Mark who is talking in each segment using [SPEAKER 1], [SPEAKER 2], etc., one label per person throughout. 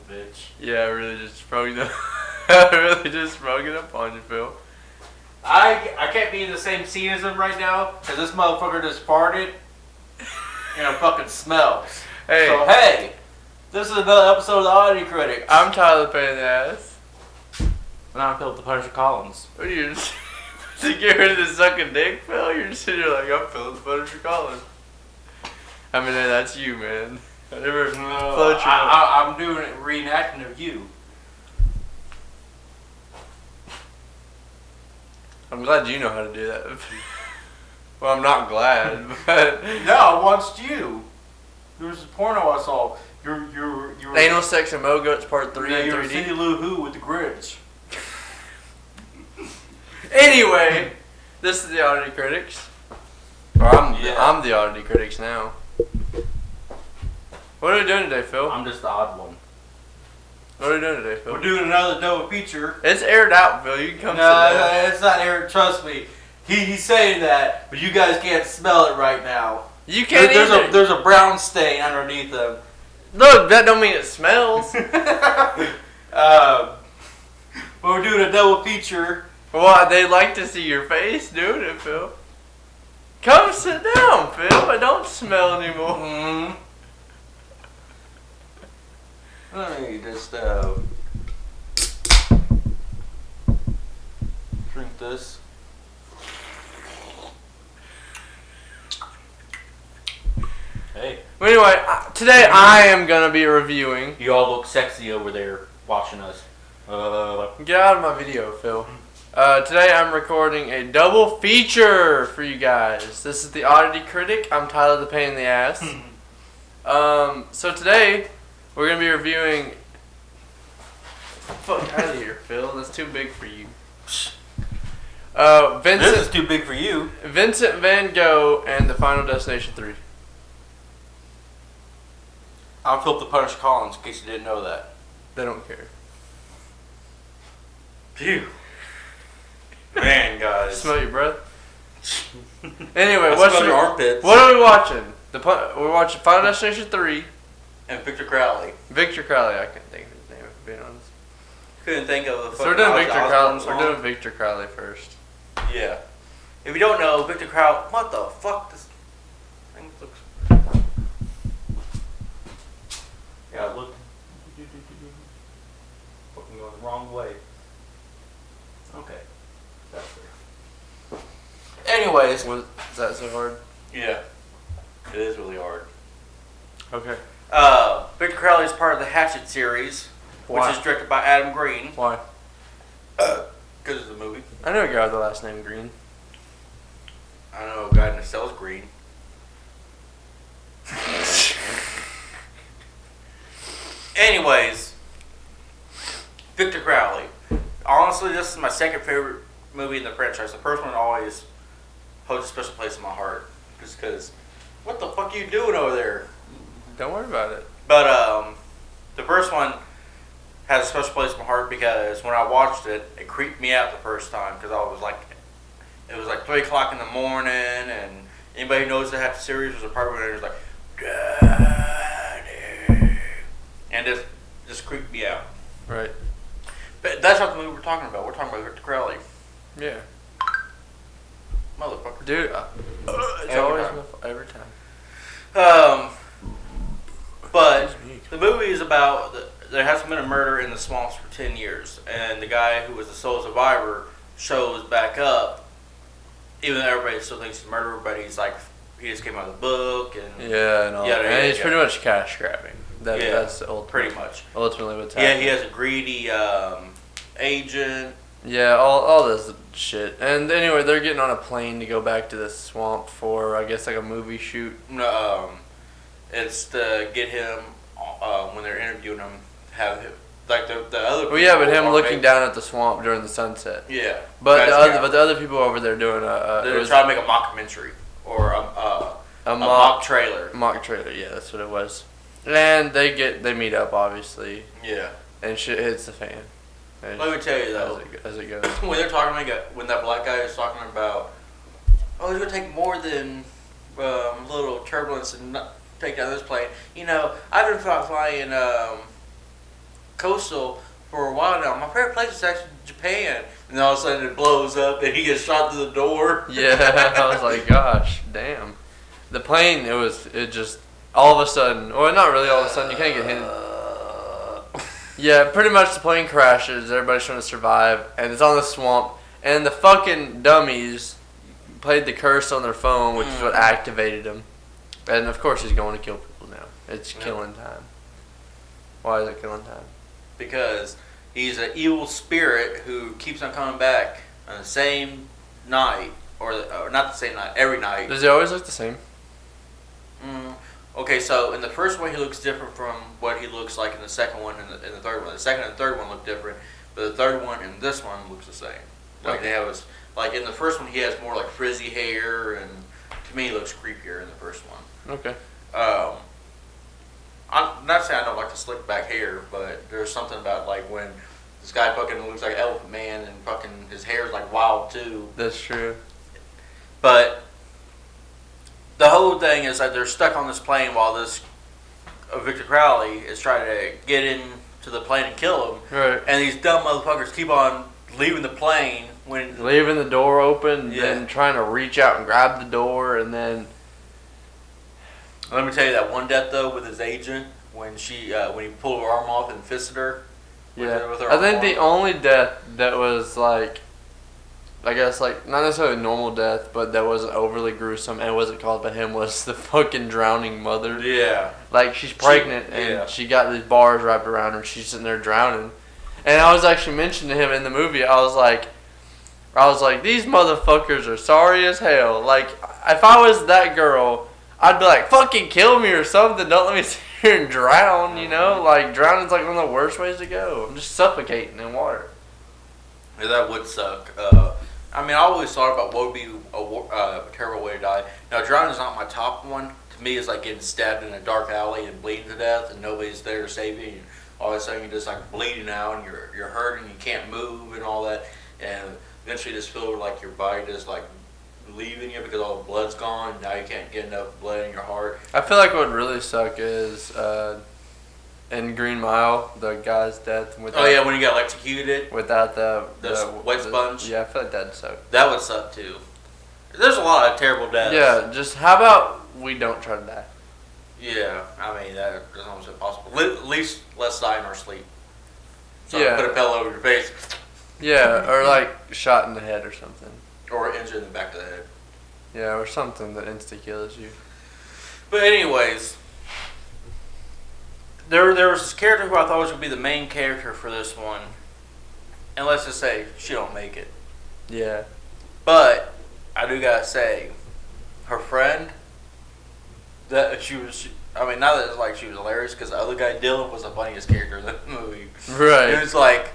[SPEAKER 1] bitch.
[SPEAKER 2] Yeah, I really just sprung it. I really just sprung it upon you, Phil.
[SPEAKER 1] I can't be in the same scene as him right now because this motherfucker just farted and it fucking smells.
[SPEAKER 2] Hey.
[SPEAKER 1] So hey, this is another episode of the Oddity Critics.
[SPEAKER 2] I'm Tyler Payne the Ass.
[SPEAKER 1] And I'm Philip the Punisher Collins.
[SPEAKER 2] What are you just to get rid of the sucking dick, Phil? You're just sitting here like, I'm Philip the Punisher Collins. I mean, hey, that's you, man. I never float your
[SPEAKER 1] I'm doing a reenacting of you.
[SPEAKER 2] I'm glad you know how to do that. Well, I'm not glad, but
[SPEAKER 1] No, I watched you. There was a porno I saw. You're
[SPEAKER 2] Anal Sex and Moguts Part 3
[SPEAKER 1] yeah,
[SPEAKER 2] in
[SPEAKER 1] you were
[SPEAKER 2] 3D.
[SPEAKER 1] Cindy Lou Who with the Grinch.
[SPEAKER 2] Anyway, this is the Oddity Critics. Or I'm the Oddity Critics now. What are we doing today, Phil?
[SPEAKER 1] I'm just the odd one.
[SPEAKER 2] What are we doing today, Phil?
[SPEAKER 1] We're doing another double feature.
[SPEAKER 2] It's aired out, Phil. You can come
[SPEAKER 1] No, it's not aired. Trust me. He's saying that, but you guys can't smell it right now.
[SPEAKER 2] You can't either.
[SPEAKER 1] There's a brown stain underneath them.
[SPEAKER 2] Look, that don't mean it smells.
[SPEAKER 1] But we're doing a double feature.
[SPEAKER 2] Well, they like to see your face doing it, Phil. Come sit down, Phil. I don't smell anymore.
[SPEAKER 1] Mm-hmm. Let me just drink this. Hey.
[SPEAKER 2] Well, anyway, today I am gonna be reviewing.
[SPEAKER 1] You all look sexy over there watching us.
[SPEAKER 2] Get out of my video, Phil. Today I'm recording a double feature for you guys. This is the Oddity Critic. I'm Tyler the Pain in the Ass. So today we're gonna be reviewing. Fuck out of here, Phil. That's too big for you.
[SPEAKER 1] This is too big for you.
[SPEAKER 2] Vincent Van Gogh and the Final Destination 3.
[SPEAKER 1] I'm Philip the Punisher Collins, in case you didn't know that.
[SPEAKER 2] They don't care.
[SPEAKER 1] Phew. Man, guys.
[SPEAKER 2] Smell your breath. Anyway,
[SPEAKER 1] smell your armpits.
[SPEAKER 2] What are we watching? We're watching Final Destination 3.
[SPEAKER 1] And Victor Crowley.
[SPEAKER 2] Victor Crowley, I couldn't think of his name, if I'm being honest.
[SPEAKER 1] Couldn't think of the
[SPEAKER 2] So we're doing Victor Crowley. We're doing Victor Crowley first.
[SPEAKER 1] Yeah. If you don't know, Victor Crowley, what the fuck? This thing looks. Yeah, look. Fucking going the wrong way. Okay. That's fair. Anyways.
[SPEAKER 2] Is that so hard?
[SPEAKER 1] Yeah. It is really hard.
[SPEAKER 2] Okay.
[SPEAKER 1] Victor Crowley is part of the Hatchet series,
[SPEAKER 2] Why?
[SPEAKER 1] which is directed by Adam Green.
[SPEAKER 2] Why?
[SPEAKER 1] Because of the movie.
[SPEAKER 2] I know a guy with the last name Green.
[SPEAKER 1] I know a guy that sells green. Anyways, Victor Crowley. Honestly, this is my second favorite movie in the franchise. The first one always holds a special place in my heart. Just because, what the fuck are you doing over there?
[SPEAKER 2] Don't worry about it.
[SPEAKER 1] But the first one has a special place in my heart because when I watched it, it creeped me out the first time because it was like 3 o'clock in the morning, and anybody who knows the Hatchet series was a part where it was like, Daddy, and it just creeped me out.
[SPEAKER 2] Right.
[SPEAKER 1] But that's not the movie we're talking about. We're talking about Victor Crowley.
[SPEAKER 2] Yeah.
[SPEAKER 1] Motherfucker.
[SPEAKER 2] Dude, it's
[SPEAKER 1] Every
[SPEAKER 2] always
[SPEAKER 1] time.
[SPEAKER 2] every time.
[SPEAKER 1] But the movie is about there hasn't been a murder in the swamps for 10 years, and the guy who was the sole survivor shows back up, even though everybody still thinks he's a murderer, but he's like, he just came out of the book, and
[SPEAKER 2] Yeah, and all.
[SPEAKER 1] Yeah,
[SPEAKER 2] And it's
[SPEAKER 1] yeah.
[SPEAKER 2] pretty much cash grabbing. That's
[SPEAKER 1] pretty much.
[SPEAKER 2] ultimately what's
[SPEAKER 1] Yeah,
[SPEAKER 2] happening.
[SPEAKER 1] he has a greedy agent.
[SPEAKER 2] Yeah, all this shit. And anyway, they're getting on a plane to go back to the swamp for, I guess, like a movie shoot.
[SPEAKER 1] It's to get him when they're interviewing him, have him, like the other.
[SPEAKER 2] Well, yeah, but
[SPEAKER 1] people
[SPEAKER 2] him
[SPEAKER 1] are
[SPEAKER 2] looking
[SPEAKER 1] making-
[SPEAKER 2] down at the swamp during the sunset.
[SPEAKER 1] Yeah,
[SPEAKER 2] But
[SPEAKER 1] that's-
[SPEAKER 2] the other people over there doing
[SPEAKER 1] they're trying to make a mockumentary or a mock trailer.
[SPEAKER 2] mock trailer. Yeah, that's what it was. And they meet up obviously,
[SPEAKER 1] Yeah.
[SPEAKER 2] and shit hits the fan. And
[SPEAKER 1] Let me tell you though,
[SPEAKER 2] as it goes.
[SPEAKER 1] when they're talking about when that black guy is talking about, oh, it's gonna take more than a little turbulence and not take down this plane. You know, I've been flying coastal for a while now. My favorite place is actually Japan. And all of a sudden it blows up and he gets shot through the door.
[SPEAKER 2] Yeah, I was like, gosh, damn. The plane, it just, all of a sudden, well, not really all of a sudden, you can't get hit. Yeah, pretty much the plane crashes, everybody's trying to survive, and it's on the swamp, and the fucking dummies played the curse on their phone, which is what activated him. And of course he's going to kill people now. It's killing time. Why is it killing time?
[SPEAKER 1] Because he's an evil spirit who keeps on coming back on the same night, or not the same night, every night.
[SPEAKER 2] Does he always look the same?
[SPEAKER 1] Okay, so in the first one he looks different from what he looks like in the second one and the third one. The second and third one look different, but the third one and this one looks the same. Like they have like in the first one he has more like frizzy hair, and to me he looks creepier in the first one.
[SPEAKER 2] Okay.
[SPEAKER 1] I'm not saying I don't like the slick back hair, but there's something about like when this guy fucking looks like Elephant Man and fucking his hair is like wild too.
[SPEAKER 2] That's true.
[SPEAKER 1] But the whole thing is that they're stuck on this plane while this Victor Crowley is trying to get into the plane and kill him.
[SPEAKER 2] Right.
[SPEAKER 1] And these dumb motherfuckers keep on leaving the plane when
[SPEAKER 2] leaving the door open, then trying to reach out and grab the door, and then.
[SPEAKER 1] Let me tell you that one death though with his agent when when he pulled her arm off and fisted her.
[SPEAKER 2] Yeah.
[SPEAKER 1] With her
[SPEAKER 2] I think
[SPEAKER 1] arm.
[SPEAKER 2] the only death that was like, I guess like not necessarily a normal death, but that wasn't overly gruesome and wasn't caused by him was the fucking drowning mother.
[SPEAKER 1] Yeah.
[SPEAKER 2] Like she's pregnant and she got these bars wrapped around her and she's sitting there drowning. And I was actually mentioning to him in the movie, I was like, these motherfuckers are sorry as hell. Like, if I was that girl, I'd be like, fucking kill me or something. Don't let me sit here and drown, you know? Like, drowning's like one of the worst ways to go. I'm just suffocating in water.
[SPEAKER 1] Yeah, that would suck. I mean, I always thought about what would be a terrible way to die. Now, drowning is not my top one. To me, it's like getting stabbed in a dark alley and bleeding to death, and nobody's there to save you. And all of a sudden, you're just like bleeding out, and you're hurting, you can't move, and all that. And eventually, you just feel like your body just like leaving you because all the blood's gone. Now you can't get enough blood in your heart.
[SPEAKER 2] I feel like what would really suck is in Green Mile, the guy's death.
[SPEAKER 1] Without, oh yeah, when he got electrocuted
[SPEAKER 2] without the
[SPEAKER 1] wet sponge.
[SPEAKER 2] Yeah, I feel like that'd suck.
[SPEAKER 1] That would suck too. There's a lot of terrible deaths.
[SPEAKER 2] Yeah, just how about we don't try to die?
[SPEAKER 1] Yeah, I mean that's almost impossible. At least let's die in our sleep. So
[SPEAKER 2] yeah.
[SPEAKER 1] Put a pillow over your face.
[SPEAKER 2] Yeah, or like shot in the head or something.
[SPEAKER 1] Or injured in the back of the head.
[SPEAKER 2] Yeah, or something that insta kills you.
[SPEAKER 1] But anyways, there was this character who I thought was going to be the main character for this one. And let's just say, she don't make it.
[SPEAKER 2] Yeah.
[SPEAKER 1] But, I do gotta say, her friend, that she was, I mean, not that it's like she was hilarious, because the other guy, Dylan, was the funniest character in the movie.
[SPEAKER 2] Right.
[SPEAKER 1] It was like,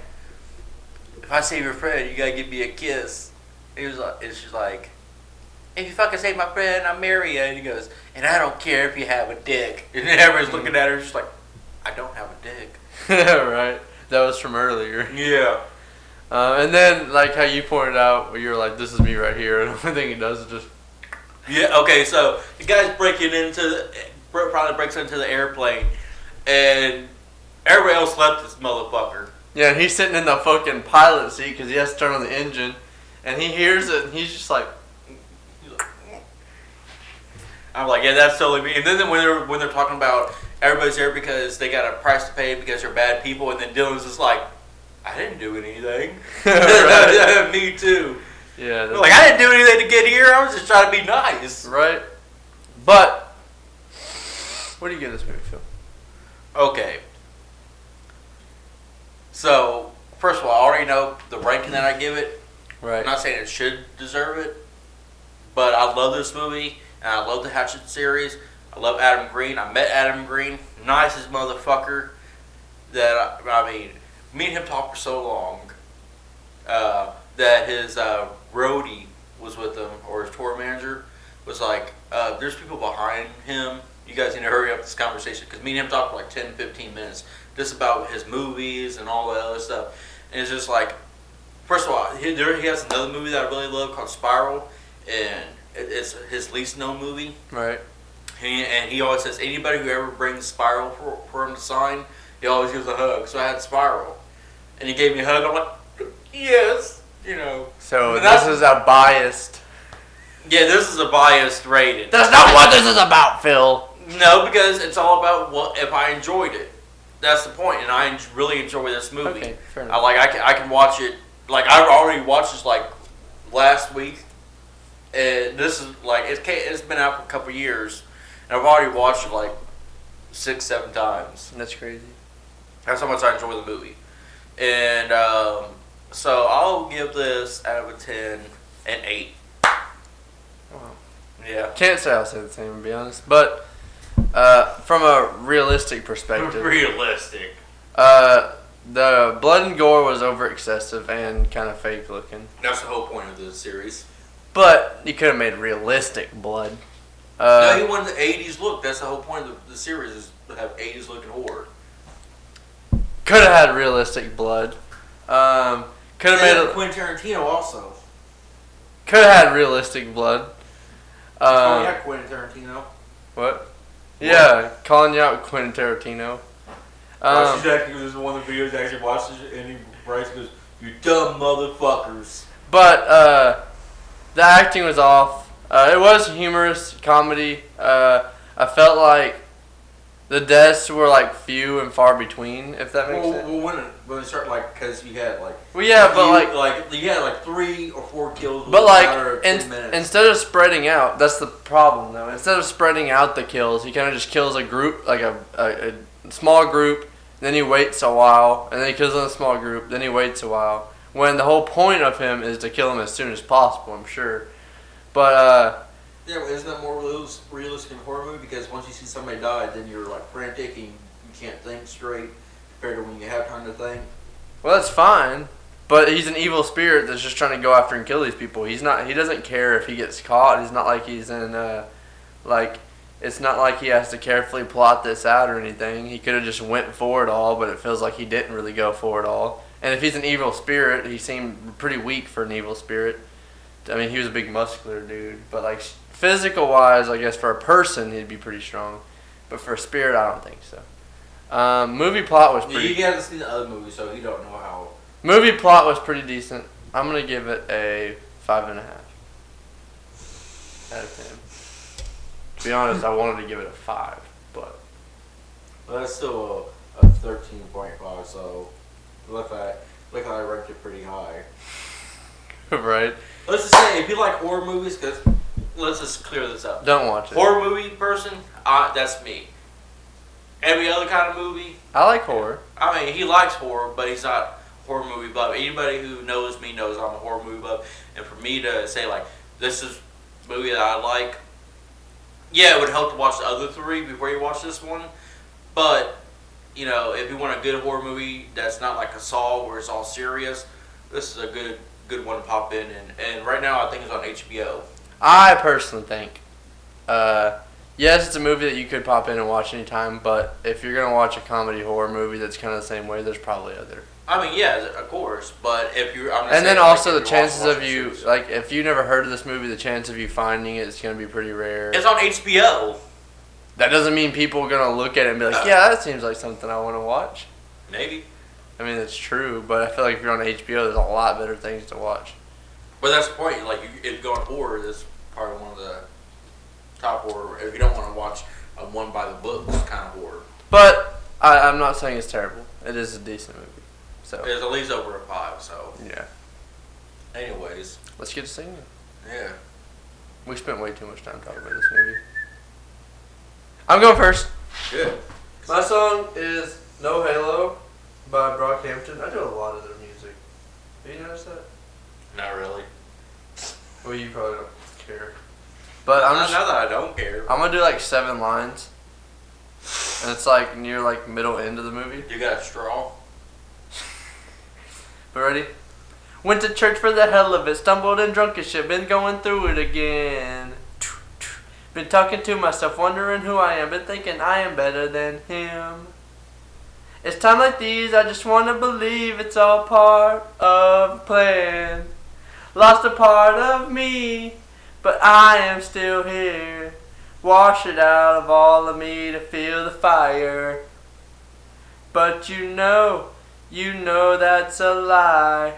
[SPEAKER 1] if I save your friend, you gotta give me a kiss. He was like, and she's like, if you fucking save my friend, I'll marry you. And he goes, and I don't care if you have a dick. And everyone's looking at her, she's like, I don't have a dick.
[SPEAKER 2] Right. That was from earlier.
[SPEAKER 1] Yeah.
[SPEAKER 2] And then, like how you pointed out, where you're like, this is me right here. And the only thing he does is just.
[SPEAKER 1] Yeah, okay, so the guy's probably breaks into the airplane. And everybody else left this motherfucker.
[SPEAKER 2] Yeah, and he's sitting in the fucking pilot seat because he has to turn on the engine. And he hears it, and he's just like.
[SPEAKER 1] I'm like, yeah, that's totally me. And then when they're talking about everybody's there because they got a price to pay because they're bad people, and then Dylan's just like, I didn't do anything. Me too.
[SPEAKER 2] Yeah.
[SPEAKER 1] Like, I didn't do anything to get here. I was just trying to be nice.
[SPEAKER 2] Right. But, what do you give this movie, Phil?
[SPEAKER 1] Okay. So, first of all, I already know the ranking that I give it.
[SPEAKER 2] Right.
[SPEAKER 1] I'm not saying it should deserve it, but I love this movie, and I love the Hatchet series. I love Adam Green. I met Adam Green. Nicest motherfucker. That, I mean, me and him talked for so long that his roadie was with him, or his tour manager, was like, there's people behind him. You guys need to hurry up this conversation, because me and him talked for like 10, 15 minutes just about his movies and all that other stuff. And it's just like, first of all, he has another movie that I really love called Spiral, and it's his least known movie.
[SPEAKER 2] Right.
[SPEAKER 1] And he always says, anybody who ever brings Spiral for him to sign, he always gives a hug. So I had Spiral, and he gave me a hug. I'm like, yes, you know.
[SPEAKER 2] So this is a biased.
[SPEAKER 1] Yeah, this is a biased rated.
[SPEAKER 2] That's not what this is about, Phil.
[SPEAKER 1] No, because it's all about what if I enjoyed it. That's the point, and I really enjoy this movie.
[SPEAKER 2] Okay, fair enough.
[SPEAKER 1] I can watch it. Like I already watched this like last week, and this is like it's been out for a couple years, and I've already watched it like 6-7 times.
[SPEAKER 2] That's crazy.
[SPEAKER 1] That's how much I enjoy the movie, and so I'll give this out of a 10 an 8.
[SPEAKER 2] Wow.
[SPEAKER 1] Yeah.
[SPEAKER 2] Can't say I'll say the same, to be honest, but from a realistic perspective,
[SPEAKER 1] Realistic.
[SPEAKER 2] the blood and gore was over excessive and kind of fake looking.
[SPEAKER 1] That's the whole point of this series.
[SPEAKER 2] But you could have made realistic blood.
[SPEAKER 1] No, he wanted the 80s look. That's the whole point of the series is to have 80s looking horror.
[SPEAKER 2] Could have had realistic blood. Could have made
[SPEAKER 1] Quentin Tarantino also.
[SPEAKER 2] Could have had realistic blood.
[SPEAKER 1] Yeah, Quentin Tarantino.
[SPEAKER 2] What? Yeah, calling you out, Quentin Tarantino.
[SPEAKER 1] She's actually, this is one of the videos I actually watched, and he writes, goes, "You dumb motherfuckers."
[SPEAKER 2] But the acting was off. It was humorous comedy. I felt like the deaths were like few and far between, if that makes sense.
[SPEAKER 1] Well, when it started, like, because you had like.
[SPEAKER 2] Well, yeah, but
[SPEAKER 1] you had like 3 or 4 kills.
[SPEAKER 2] But
[SPEAKER 1] in a matter of
[SPEAKER 2] like
[SPEAKER 1] 10 minutes.
[SPEAKER 2] instead of spreading out, that's the problem though. Instead of spreading out the kills, he kind of just kills a group, like a small group. Then he waits a while, and then he kills a small group. Then he waits a while. When the whole point of him is to kill him as soon as possible, I'm sure. But
[SPEAKER 1] yeah, well, isn't that more realistic in a horror movie? Because once you see somebody die, then you're like frantic and you can't think straight compared to when you have time to think.
[SPEAKER 2] well, that's fine. But he's an evil spirit that's just trying to go after and kill these people. He's not. He doesn't care if he gets caught. He's not like he's in like. It's not like he has to carefully plot this out or anything. He could have just went for it all, but it feels like he didn't really go for it all. And if he's an evil spirit, he seemed pretty weak for an evil spirit. I mean, he was a big muscular dude, but like physical wise, I guess for a person he'd be pretty strong. But for a spirit, I don't think so. Movie plot was pretty.
[SPEAKER 1] You haven't seen the other movie, so you don't know how.
[SPEAKER 2] Movie plot was pretty decent. I'm gonna give it a 5.5 out of 10. To be honest, I wanted to give it a 5, but
[SPEAKER 1] Well, that's still a 13.5. So look like I ranked it pretty high.
[SPEAKER 2] right.
[SPEAKER 1] Let's just say if you like horror movies, because let's just clear this up.
[SPEAKER 2] Don't watch it.
[SPEAKER 1] Horror movie person, that's me. Every other kind of movie.
[SPEAKER 2] I like horror.
[SPEAKER 1] I mean, he likes horror, but he's not horror movie buff. Anybody who knows me knows I'm a horror movie buff. And for me to say like this is a movie that I like, yeah, it would help to watch the other 3 before you watch this one. But you know, if you want a good horror movie that's not like a Saw where it's all serious, this is a good one to pop in. And right now I think it's on HBO.
[SPEAKER 2] I personally think, yes, it's a movie that you could pop in and watch anytime, but if you're going to watch a comedy horror movie that's kind of the same way, there's probably other.
[SPEAKER 1] I mean, yeah, of course, but if you're...
[SPEAKER 2] And then also the chances of you, like, if you never heard of this movie, the chance of you finding it is going to be pretty rare.
[SPEAKER 1] It's on HBO.
[SPEAKER 2] That doesn't mean people are going to look at it and be like, yeah, that seems like something I want to watch.
[SPEAKER 1] Maybe.
[SPEAKER 2] I mean, it's true, but I feel like if you're on HBO, there's a lot better things to watch.
[SPEAKER 1] But that's the point. Like, if you go on horror, that's probably one of the top horror. If you don't want to watch a one by the books kind of horror.
[SPEAKER 2] But I'm not saying it's terrible. It is a decent movie. So
[SPEAKER 1] It's at least over a 5, so.
[SPEAKER 2] yeah.
[SPEAKER 1] Anyways.
[SPEAKER 2] Let's get to singing.
[SPEAKER 1] Yeah.
[SPEAKER 2] We spent way too much time talking about this movie. I'm going first.
[SPEAKER 1] Good.
[SPEAKER 2] My song is No Halo by Brockhampton. I do a lot of their music. Have you noticed that?
[SPEAKER 1] Not really.
[SPEAKER 2] Well, you probably don't care. But I'm
[SPEAKER 1] Not
[SPEAKER 2] just,
[SPEAKER 1] that I don't care.
[SPEAKER 2] I'm going to do like 7 lines. And it's like near like middle end of the movie.
[SPEAKER 1] You got a straw?
[SPEAKER 2] But ready? Went to church for the hell of it. Stumbled and drunk as shit. Been going through it again. Been talking to myself, wondering who I am. Been thinking I am better than him. It's time like these, I just want to believe it's all part of the plan. Lost a part of me, but I am still here. Wash it out of all of me to feel the fire. But you know that's a lie.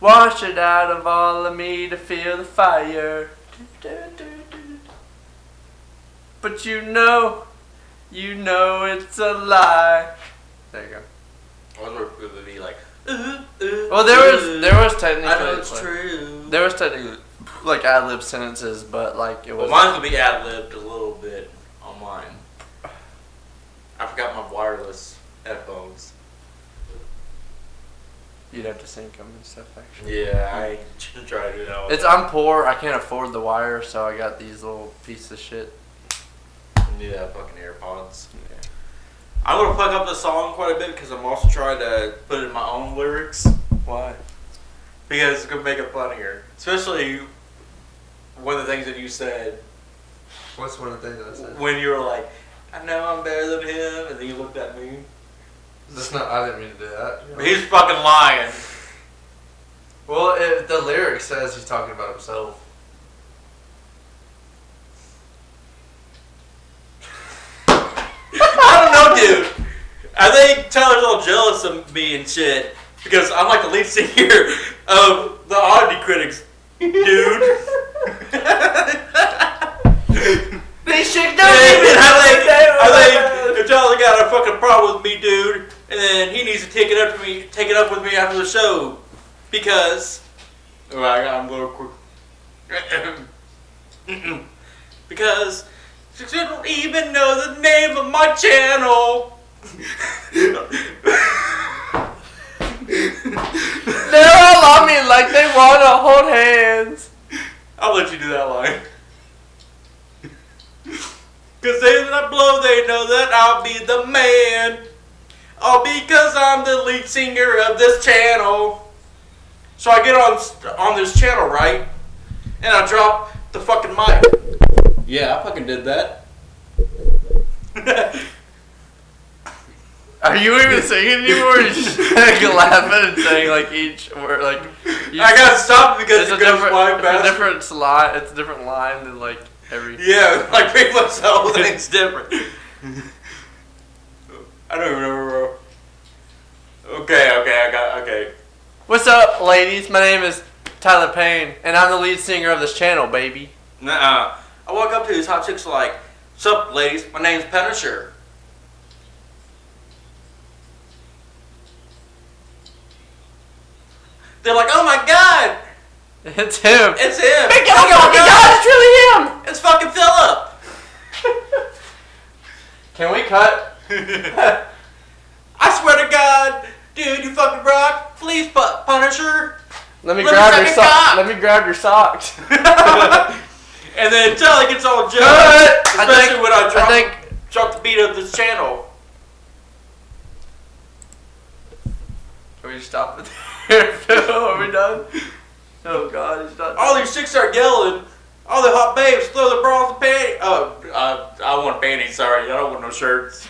[SPEAKER 2] Wash it out of all of me to feel the fire. But you know it's a lie. There you go.
[SPEAKER 1] I was waiting for it to be like,
[SPEAKER 2] Well, there was technically.
[SPEAKER 1] I know it's true.
[SPEAKER 2] There was technically like ad-lib sentences, but like it was.
[SPEAKER 1] Well, mine's gonna be ad-libbed a little bit on mine. I forgot my wireless headphones.
[SPEAKER 2] You'd have to sync them and stuff, actually.
[SPEAKER 1] Yeah, I should try to do that.
[SPEAKER 2] I'm poor. I can't afford the wire, so I got these little pieces of shit.
[SPEAKER 1] Yeah, fucking AirPods.
[SPEAKER 2] Yeah.
[SPEAKER 1] I'm gonna fuck up the song quite a bit because I'm also trying to put in my own lyrics.
[SPEAKER 2] Why?
[SPEAKER 1] Because it's gonna make it funnier. Especially one of the things that you said.
[SPEAKER 2] What's one of the things that I said?
[SPEAKER 1] When you were like, I know I'm better than him, and then you looked at me.
[SPEAKER 2] I didn't mean to do that.
[SPEAKER 1] But he's fucking lying.
[SPEAKER 2] Well, the lyric says he's talking about himself.
[SPEAKER 1] I don't know, dude. I think Tyler's all jealous of me and shit because I'm like the lead singer of the Oddity Critics, dude.
[SPEAKER 2] These chicks
[SPEAKER 1] I think if Tyler got a fucking problem with me, dude, and then he needs to take it up with me after the show because I'm going quick. Because you don't even know the name of my channel.
[SPEAKER 2] They all love me like they want to hold hands.
[SPEAKER 1] I'll let you do that line. Cause they that blow, they know that I'll be the man. All because I'm the lead singer of this channel. So I get on this channel, right? And I drop the fucking mic. Yeah, I fucking did that.
[SPEAKER 2] Are you even singing anymore? Or just like laughing and saying like each word like.
[SPEAKER 1] I gotta stop because
[SPEAKER 2] it's a different line than like every.
[SPEAKER 1] Yeah, like pretty much the whole thing's different. I don't even remember. Okay.
[SPEAKER 2] What's up, ladies? My name is Tyler Payne, and I'm the lead singer of this channel, baby.
[SPEAKER 1] Nuh-uh. I walk up to these hot chicks like, "What's up, ladies? My name's Punisher." They're like, "Oh my god,
[SPEAKER 2] it's him!
[SPEAKER 1] It's him!
[SPEAKER 2] Oh my god, it's really him!
[SPEAKER 1] It's fucking Philip!"
[SPEAKER 2] Can we cut?
[SPEAKER 1] I swear to God, dude, you fucking rock. Please, Punisher.
[SPEAKER 2] Let me grab your socks. Let me grab your socks.
[SPEAKER 1] And then Charlie gets all jealous, especially when I drop the beat of this channel.
[SPEAKER 2] Can we stop it there, Phil? Are we done? Oh God, he's not.
[SPEAKER 1] All these chicks start yelling. All the hot babes throw their bras and panties. Oh, I want panties. Sorry, I don't want no shirts.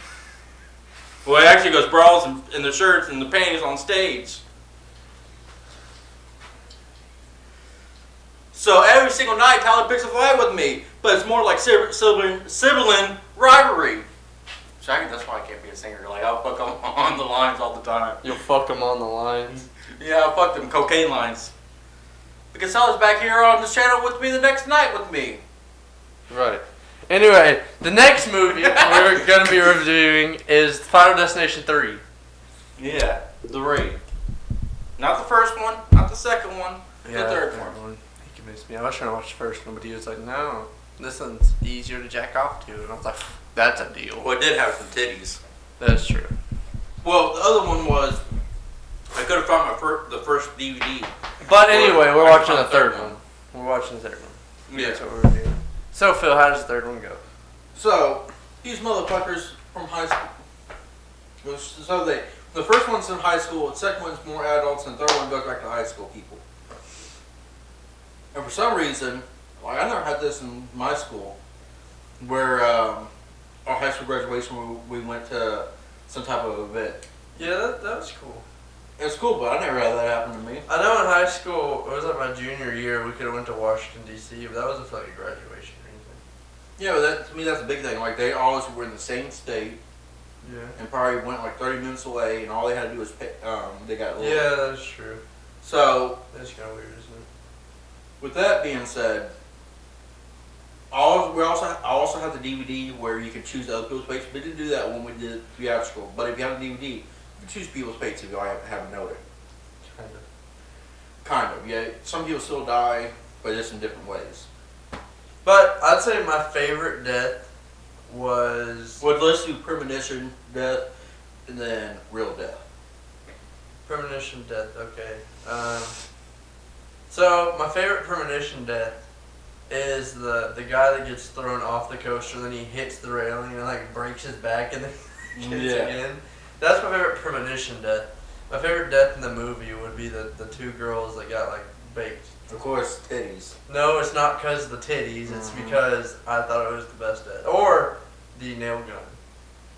[SPEAKER 1] Well, it actually goes bras and the shirts and the panties on stage. So every single night, Tyler picks a fight with me, but it's more like sibling rivalry. So that's why I can't be a singer. Like, I'll fuck them on the lines all the time.
[SPEAKER 2] You'll fuck them on the lines.
[SPEAKER 1] Yeah, I'll fuck them cocaine lines. Because Tyler's back here on this channel with me the next night with me.
[SPEAKER 2] Right. Anyway, the next movie we're going to be reviewing is Final Destination 3.
[SPEAKER 1] Yeah, The Raid. Not the first one, not the second one, the third one.
[SPEAKER 2] He convinced me. I was trying to watch the first one, but he was like, no, this one's easier to jack off to. And I was like, that's a deal.
[SPEAKER 1] Well, it did have some titties.
[SPEAKER 2] That's true.
[SPEAKER 1] Well, the other one was, I could have found the first DVD.
[SPEAKER 2] But anyway, we're watching the third one. We're watching the third one.
[SPEAKER 1] Yeah.
[SPEAKER 2] That's what we're doing. So, Phil, how does the third one go?
[SPEAKER 1] So, these motherfuckers from high school. So the first one's in high school, the second one's more adults, and the third one goes back to high school people. And for some reason, like I never had this in my school, where our high school graduation we went to some type of event.
[SPEAKER 2] Yeah, that was cool.
[SPEAKER 1] It was cool, but I never had that happen to me.
[SPEAKER 2] I know in high school, it was like my junior year, we could have went to Washington, D.C., but that wasn't for like a graduation or anything.
[SPEAKER 1] Yeah, but to me that's a big thing. Like they always were in the same state,
[SPEAKER 2] Yeah.
[SPEAKER 3] And probably went like 30 minutes away, and all they had to do was pay, they got a little.
[SPEAKER 2] Yeah, that's true.
[SPEAKER 3] So
[SPEAKER 2] That's kind of weird, isn't it?
[SPEAKER 3] with that being said, I also have the DVD where you can choose other people's fates. We didn't do that when we did theatrical, but if you have a DVD, you can choose people's fates if you haven't known it. Kind of, yeah. Some people still die, but just in different ways.
[SPEAKER 2] But I'd say my favorite death was
[SPEAKER 3] Well, let's do premonition death, and then real death.
[SPEAKER 2] premonition death. Okay. So my favorite premonition death is the guy that gets thrown off the coaster, then he hits the railing and like breaks his back and then hits again. That's my favorite premonition death. My favorite death in the movie would be the two girls that got like baked.
[SPEAKER 3] Of course, titties.
[SPEAKER 2] No, it's not because of the titties. It's because I thought it was the best death. Or the nail gun.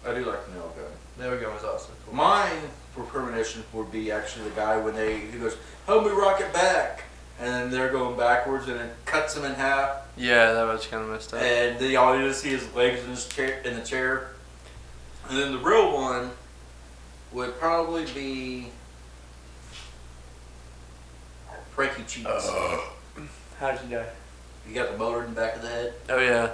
[SPEAKER 3] I do like the nail gun.
[SPEAKER 2] Nail gun was also cool.
[SPEAKER 3] Mine for premonition would be actually the guy when he goes, "Help me rock it back," and then they're going backwards and it cuts him in half.
[SPEAKER 2] Yeah, that was kind of messed up.
[SPEAKER 3] And then all you just see his legs in the chair. And then the real one would probably be Frankie Cheeks.
[SPEAKER 2] How did you die?
[SPEAKER 3] You got the motor in the back of the head.
[SPEAKER 2] Oh yeah,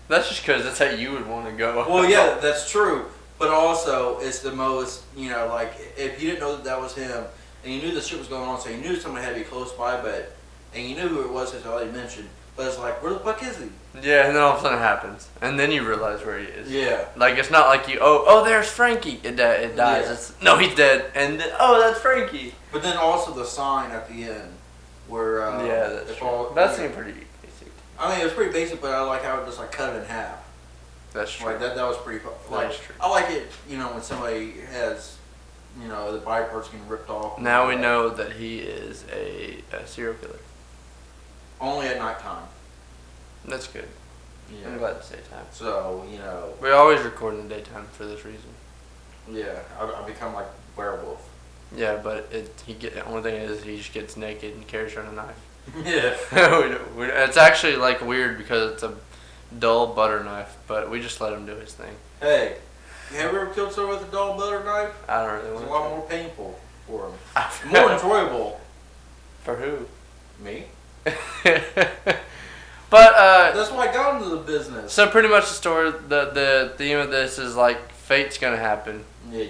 [SPEAKER 2] that's just because that's how you would want to go.
[SPEAKER 3] Well, yeah, that's true. But also, it's the most, like, if you didn't know that was him, and you knew the shit was going on, so you knew somebody had to be close by, and you knew who it was, because I already mentioned, but it's like, where the fuck is he?
[SPEAKER 2] Yeah, and then all of a sudden it happens, and then you realize where he is.
[SPEAKER 3] Yeah.
[SPEAKER 2] Like it's not like you, oh, there's Frankie. It dies.
[SPEAKER 3] Yeah.
[SPEAKER 2] It's, no, he's dead, and then, oh, that's Frankie.
[SPEAKER 3] But then also the sign at the end, where
[SPEAKER 2] yeah, that's true.
[SPEAKER 3] all,
[SPEAKER 2] That seemed pretty basic.
[SPEAKER 3] I mean, it was pretty basic, but I like how it just like cut it in half.
[SPEAKER 2] That's true.
[SPEAKER 3] Like that was pretty. Like,
[SPEAKER 2] That's true.
[SPEAKER 3] I like it, when somebody has, the body parts getting ripped off.
[SPEAKER 2] Now we know that he is a serial killer.
[SPEAKER 3] Only at nighttime.
[SPEAKER 2] That's good.
[SPEAKER 3] Yeah.
[SPEAKER 2] I'm glad it's daytime.
[SPEAKER 3] So
[SPEAKER 2] We always record in the daytime for this reason.
[SPEAKER 3] yeah, I become like werewolf.
[SPEAKER 2] Yeah, but the only thing is he just gets naked and carries around a knife.
[SPEAKER 3] Yeah.
[SPEAKER 2] It's actually like weird because it's a dull butter knife, but we just let him do his thing.
[SPEAKER 3] Hey, you ever killed someone with a dull butter knife?
[SPEAKER 2] I don't really
[SPEAKER 3] It's
[SPEAKER 2] want
[SPEAKER 3] a lot
[SPEAKER 2] to.
[SPEAKER 3] more painful for him. More enjoyable.
[SPEAKER 2] For who?
[SPEAKER 3] Me.
[SPEAKER 2] But
[SPEAKER 3] That's why I got into the business.
[SPEAKER 2] so pretty much the story, the theme of this is like fate's gonna happen.
[SPEAKER 3] Yeah,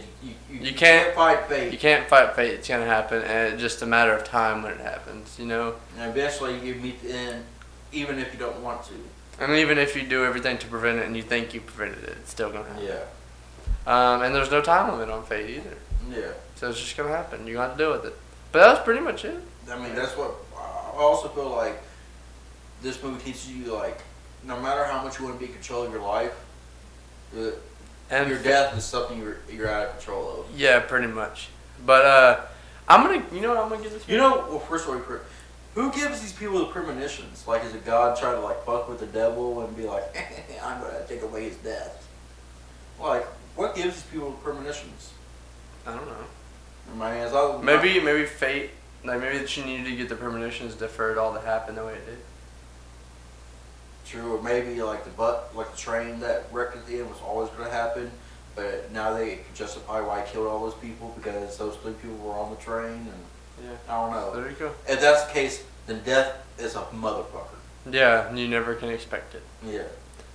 [SPEAKER 2] You can't
[SPEAKER 3] fight fate.
[SPEAKER 2] You can't fight fate. It's gonna happen, and it's just a matter of time when it happens.
[SPEAKER 3] And eventually you meet the end, even if you don't want to.
[SPEAKER 2] And even if you do everything to prevent it, and you think you prevented it, it's still gonna happen.
[SPEAKER 3] Yeah.
[SPEAKER 2] And there's no time limit on fate either.
[SPEAKER 3] Yeah.
[SPEAKER 2] So it's just gonna happen. You got to deal with it. But that was pretty much it.
[SPEAKER 3] I mean, that's what I also feel like. This movie teaches you, like, no matter how much you want to be in control of your life,
[SPEAKER 2] And
[SPEAKER 3] your death is something you're out of control of.
[SPEAKER 2] yeah, pretty much. But I'm gonna, I'm gonna give this.
[SPEAKER 3] Well, first of all, who gives these people the premonitions? Like, is it God trying to like fuck with the devil and be like, I'm gonna take away his death? Like, what gives these people the premonitions?
[SPEAKER 2] I don't know.
[SPEAKER 3] I mean,
[SPEAKER 2] Maybe fate. Like maybe that she needed to get the premonitions to for it all to happen the way it did.
[SPEAKER 3] True, or maybe like the train that wrecked at the end was always going to happen, but now they can justify why he killed all those people because those 3 people were on the train, and
[SPEAKER 2] Yeah.
[SPEAKER 3] I don't know.
[SPEAKER 2] There you go.
[SPEAKER 3] If that's the case, then death is a motherfucker.
[SPEAKER 2] Yeah, you never can expect it.
[SPEAKER 3] Yeah.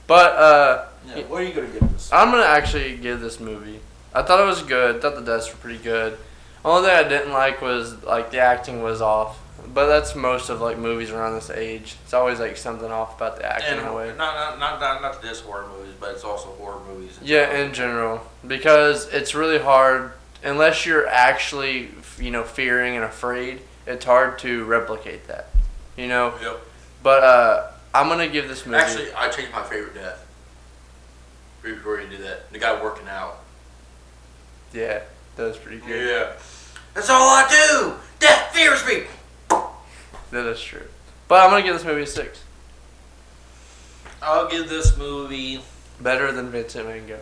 [SPEAKER 2] But
[SPEAKER 3] Yeah. What are you going to give this?
[SPEAKER 2] I'm gonna actually give this movie. I thought it was good. Thought the deaths were pretty good. Only thing I didn't like was like the acting was off. But that's most of like movies around this age. It's always like something off about the acting in a way.
[SPEAKER 3] Not this horror movies, but it's also horror movies.
[SPEAKER 2] Yeah, in general, because it's really hard unless you're actually fearing and afraid. It's hard to replicate that.
[SPEAKER 3] Yep.
[SPEAKER 2] But I'm gonna give this movie.
[SPEAKER 3] Actually, I changed my favorite death. Before you do that, the guy working out.
[SPEAKER 2] Yeah, that was pretty good.
[SPEAKER 3] Yeah. That's all I do. Death fears me.
[SPEAKER 2] That is true. But I'm gonna give this movie a 6.
[SPEAKER 3] I'll give this movie
[SPEAKER 2] Better than Vincent Van Gogh.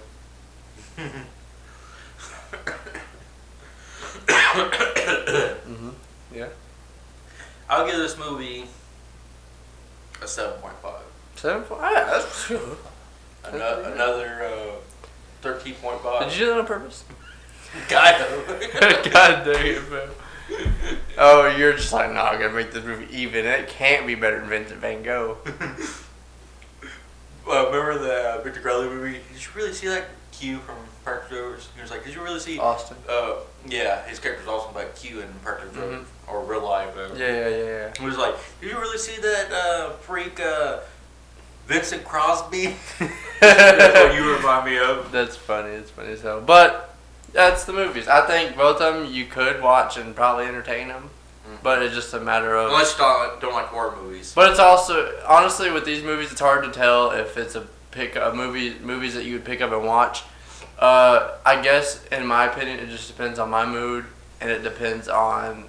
[SPEAKER 2] Yeah.
[SPEAKER 3] I'll give this movie a 7.5.
[SPEAKER 2] 7.5. Yeah, that's good.
[SPEAKER 3] Another
[SPEAKER 1] 13.5.
[SPEAKER 2] Did you do that on purpose?
[SPEAKER 1] Kind of.
[SPEAKER 2] God dang it, man. Oh, you're just like, no, I'm gonna make this movie even. It can't be better than Vincent Van Gogh.
[SPEAKER 1] Remember the Victor Crowley movie? Did you really see that Q from Park Rovers? He was like, did you really see
[SPEAKER 2] Austin.
[SPEAKER 1] Yeah, his character was awesome, like Q in Park Rovers, or real life.
[SPEAKER 2] Yeah.
[SPEAKER 1] He was like, did you really see that freak Vincent Crosby? That's what you remind me of.
[SPEAKER 2] That's funny. It's funny as hell. But that's the movies. I think both of them you could watch and probably entertain them. But it's just a matter of...
[SPEAKER 1] Unless you don't like horror movies.
[SPEAKER 2] But it's also... Honestly, with these movies, it's hard to tell if it's movies that you would pick up and watch. I guess, in my opinion, it just depends on my mood. And it depends on...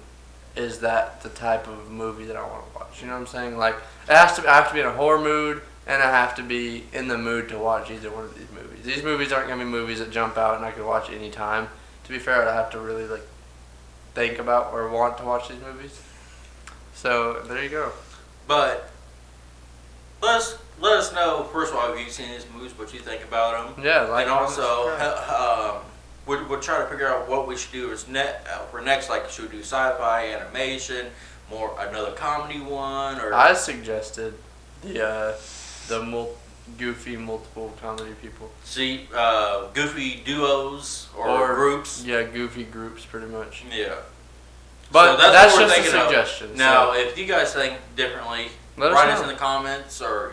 [SPEAKER 2] Is that the type of movie that I want to watch? You know what I'm saying? Like, I have to be in a horror mood, and I have to be in the mood to watch either one of these movies. These movies aren't going to be movies that jump out and I could watch any time. To be fair, I'd have to really, like, think about or want to watch these movies. So there you go.
[SPEAKER 1] But let us know, first of all, if you've seen these movies, what you think about them.
[SPEAKER 2] Yeah, like,
[SPEAKER 1] and also we'll try to figure out what we should do for next. Like, should we do sci-fi, animation, another comedy one, or
[SPEAKER 2] I suggested the goofy multiple comedy people.
[SPEAKER 1] See, goofy duos or groups.
[SPEAKER 2] Yeah, goofy groups, pretty much.
[SPEAKER 1] Yeah.
[SPEAKER 2] But
[SPEAKER 1] so
[SPEAKER 2] that's
[SPEAKER 1] what we're
[SPEAKER 2] just a
[SPEAKER 1] thinking
[SPEAKER 2] suggestion.
[SPEAKER 1] Of. Now,
[SPEAKER 2] so
[SPEAKER 1] if you guys think differently,
[SPEAKER 2] write
[SPEAKER 1] us in the comments, or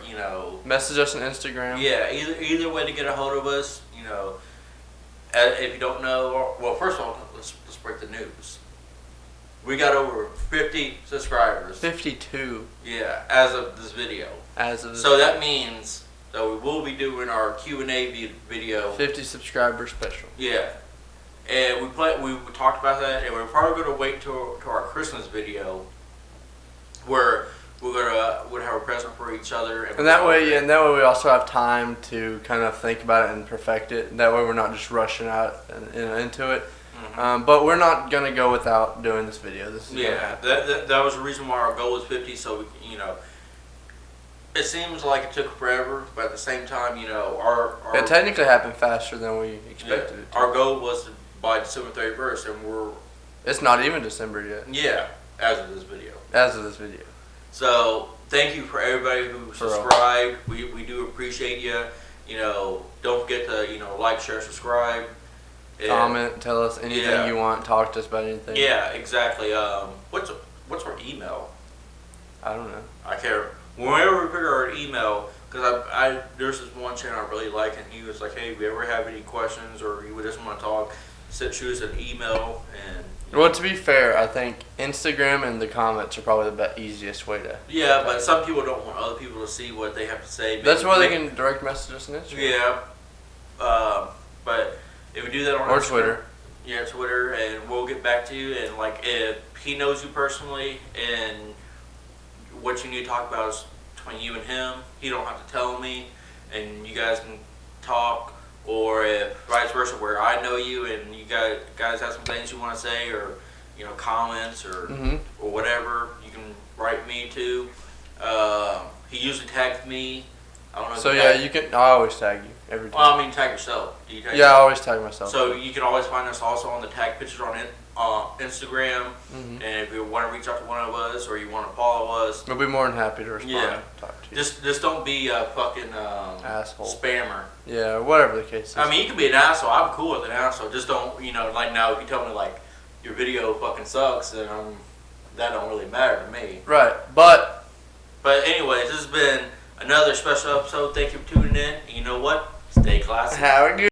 [SPEAKER 2] message us on Instagram.
[SPEAKER 1] Yeah, either way to get a hold of us. If you don't know, well, first of all, let's break the news. We got over 50 subscribers.
[SPEAKER 2] 52.
[SPEAKER 1] Yeah, as of this video. So that means that we will be doing our Q&A video.
[SPEAKER 2] 50 subscriber special.
[SPEAKER 1] Yeah. And we talked about that, and we're probably going to wait till our Christmas video, where we'll have a present for each other.
[SPEAKER 2] And that way we also have time to kind of think about it and perfect it. That way we're not just rushing out into it. Mm-hmm. But we're not going to go without doing this video. This is
[SPEAKER 1] that was the reason why our goal was 50. So it seems like it took forever, but at the same time,
[SPEAKER 2] it technically happened faster than we expected it to.
[SPEAKER 1] Our goal was by December 31st, and
[SPEAKER 2] it's not even December yet.
[SPEAKER 1] Yeah, as of this video. So thank you for everybody who subscribed. We do appreciate you. Don't forget to like, share, subscribe,
[SPEAKER 2] comment, tell us anything you want. Talk to us about anything.
[SPEAKER 1] Yeah, exactly. What's our email?
[SPEAKER 2] I don't know.
[SPEAKER 1] I care. Whenever we figure our email, because there's this one channel I really like, and he was like, hey, if you ever have any questions or you just want to talk, shoot us an email. And
[SPEAKER 2] well, to be fair, I think Instagram and the comments are probably the easiest way to.
[SPEAKER 1] Yeah, but some people don't want other people to see what they have to say.
[SPEAKER 2] That's why they can direct message us on Instagram.
[SPEAKER 1] Yeah, but if we do that on
[SPEAKER 2] or
[SPEAKER 1] Instagram,
[SPEAKER 2] Twitter.
[SPEAKER 1] Yeah, Twitter, and we'll get back to you. And like, if he knows you personally, and what you need to talk about is between you and him, he don't have to tell me, and you guys can talk. Or if vice versa, where I know you and you guys have some things you want to say, or comments, or whatever, you can write me too. He usually tags me. I don't know.
[SPEAKER 2] So you can. I always tag you every time.
[SPEAKER 1] Well, I mean, tag yourself. Do you tag
[SPEAKER 2] I always tag myself.
[SPEAKER 1] So you can always find us also on the tag pictures on Instagram. And if you want to reach out to one of us or you want to follow us,
[SPEAKER 2] we'll be more than happy to respond.
[SPEAKER 1] Yeah.
[SPEAKER 2] Talk to you.
[SPEAKER 1] Just don't be a fucking
[SPEAKER 2] asshole,
[SPEAKER 1] spammer.
[SPEAKER 2] Yeah, whatever the case is.
[SPEAKER 1] I mean, you can be an asshole. I'm cool with an asshole. Just don't, like now, if you tell me like your video fucking sucks, then that don't really matter to me.
[SPEAKER 2] Right, but
[SPEAKER 1] anyways, this has been another special episode. Thank you for tuning in. And you know what? Stay classy.
[SPEAKER 2] Have a good